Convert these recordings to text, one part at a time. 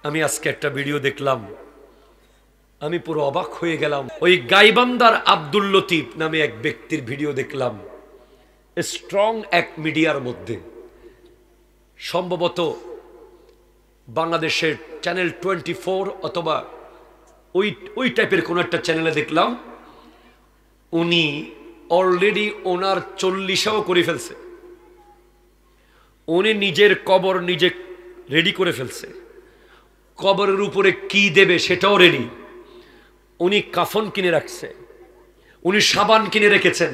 আমি আজকে একটা ভিডিও দেখলাম, আমি পুরো অবাক হয়ে গেলাম। ওই গাইবান্দার আব্দুল লতিফ নামে এক ব্যক্তির ভিডিও দেখলাম স্ট্রং এক মিডিয়ার মধ্যে, সম্ভবত বাংলাদেশের চ্যানেল 24 অথবা ওই টাইপের কোন একটা চ্যানেলে দেখলাম। উনি অলরেডি ওনার 40ও করে ফেলছে। উনি নিজের কবর নিজে রেডি করে ফেলছে। কবরের উপরে কি দেবে সেটাও রেডি। উনি কাফন কিনে রাখছে, উনি সাবান কিনে রেখেছেন,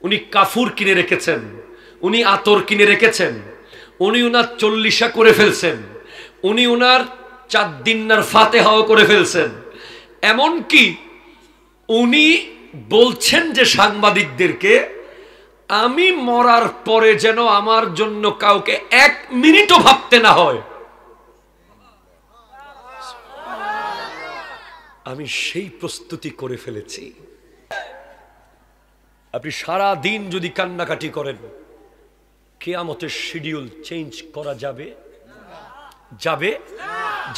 উনি কাফুর কিনে রেখেছেন, উনি আতর কিনে রেখেছেন, উনি ওনার 40 করে ফেলছেন, উনি ওনার 4 দিনার ফাতেহাও করে ফেলছেন। এমনকি উনি বলছেন যে সাংবাদিকদেরকে, আমি মরার পরে যেন আমার জন্য কাউকে 1 মিনিটও ভাবতে না হয়। আমি সেই প্রস্তুতি করে ফেলেছি। আপনি সারা দিন যদি কান্নাকাটি করেন, কিয়ামতের শিডিউল চেঞ্জ করা যাবে? যাবে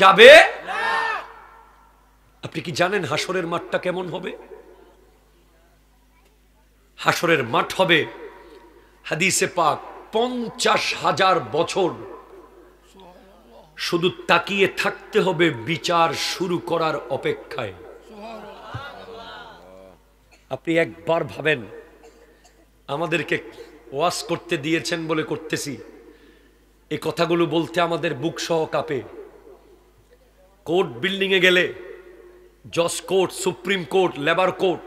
যাবে? আপনি কি জানেন হাসরের মাঠটা কেমন হবে? হাসরের মাঠ হবে হাদিসে পাক 50,000 বছর শুধু তাকিয়ে থাকতে হবে বিচার শুরু করার অপেক্ষায়। আপনি একবার ভাবেন, আমাদেরকে ওয়াজ করতে দিয়েছেন বলে করতেছি, এই কথাগুলো বলতে আমাদের বুক সহ কাঁপে। কোর্ট বিল্ডিং এ গেলে, জজ court, supreme court, labour court,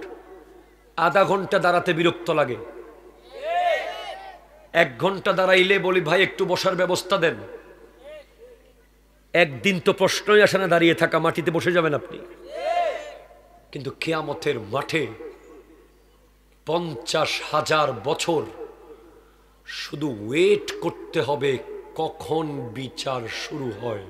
আধা ঘন্টা দাঁড়াতে বিরক্ত লাগে। 1 ঘন্টা দাঁড়াইলে বলি ভাই একটু বসার ব্যবস্থা দেন। একদিন তো প্রশ্নই আসে না দাঁড়িয়ে থাকা, মাটিতে বসে যাবেন আপনি। কিন্তু কিয়ামতের মাঠে 50,000 বছর শুধু ওয়েট করতে হবে কখন বিচার শুরু হয়।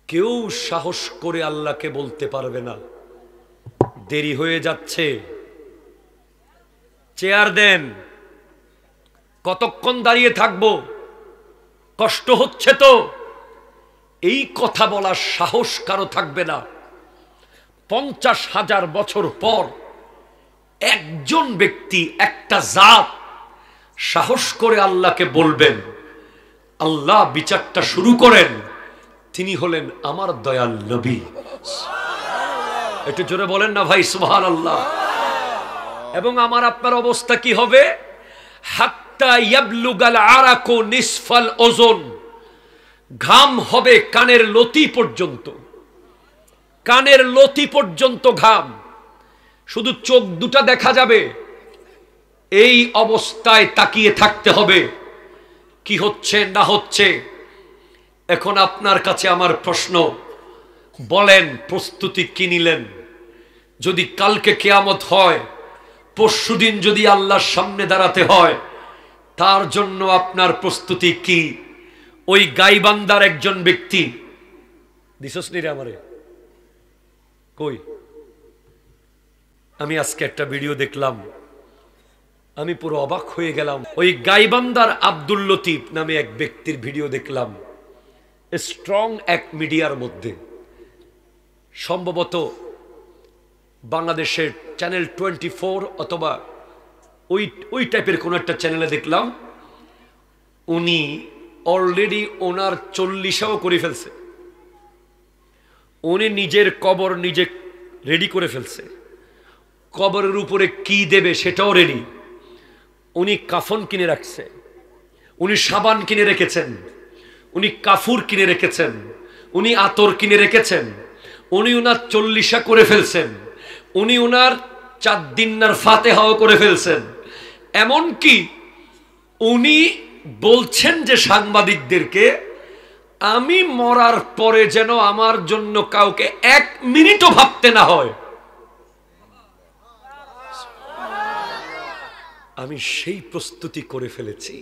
কেউ সাহস করে আল্লাহকে বলতে পারবে না দেরি হয়ে যাচ্ছে, চেয়ার দেন, কতক্ষণ দাঁড়িয়ে থাকবো, কষ্ট হচ্ছে তো। এই কথা বলার সাহস কারো থাকবে না। 50,000 বছর পর একজন ব্যক্তি, একটা জাত সাহস করে আল্লাহকে বলবেন, আল্লাহ বিচারটা শুরু করেন। তিনি হলেন আমার দয়াল নবী। একটু জোরে বলেন না ভাই সুবহানাল্লাহ। এবং আমার আপনার অবস্থা কি হবে? হাত্তা ইয়াবলুগাল আরাকু নিসফাল ওজন, ঘাম হবে কানের লতি পর্যন্ত, কানের লতি পর্যন্ত ঘাম, শুধু চোখ দুটা দেখা যাবে। এই অবস্থায় তাকিয়ে থাকতে হবে কি হচ্ছে না হচ্ছে। এখন আপনার কাছে আমার প্রশ্ন, বলেন প্রস্তুতি কি নিলেন? যদি কালকে কিয়ামত হয়, পরশুদিন যদি আল্লাহর সামনে দাঁড়াতে হয়, তার জন্য আপনার প্রস্তুতি কি? ওই গাইবান্দার একজন ব্যক্তি দিশসনি রে আমারে কই, আমি আজকে একটা ভিডিও দেখলাম, আমি পুরো অবাক হয়ে গেলাম। ওই গাইবান্দার আব্দুল লতিফ নামে এক ব্যক্তির ভিডিও দেখলাম স্ট্রং এক মিডিয়ার মধ্যে, সম্ভবত বাংলাদেশের চ্যানেল 24 অথবা ওই টাইপের কোন একটা চ্যানেলে দেখলাম। উনি অলরেডি ওনার 40ও করে ফেলছে। উনি নিজের কবর নিজে রেডি করে ফেলছে। কবরের উপরে কি দেবে সেটাও রেডি। উনি কাফন কিনে রাখছে, উনি সাবান কিনে রেখেছেন, উনি কাফুর কিনে রেখেছেন, উনি আতর কিনে রেখেছেন, উনি ওনার 40 করে ফেলছেন, উনি ওনার 4 দিনার ফাতেহাও করে ফেলছেন। এমনকি উনি বলছেন যে সাংবাদিকদেরকে, আমি মরার পরে যেন আমার জন্য কাউকে 1 মিনিটও ভাবতে না হয়। আমি সেই প্রস্তুতি করে ফেলেছি।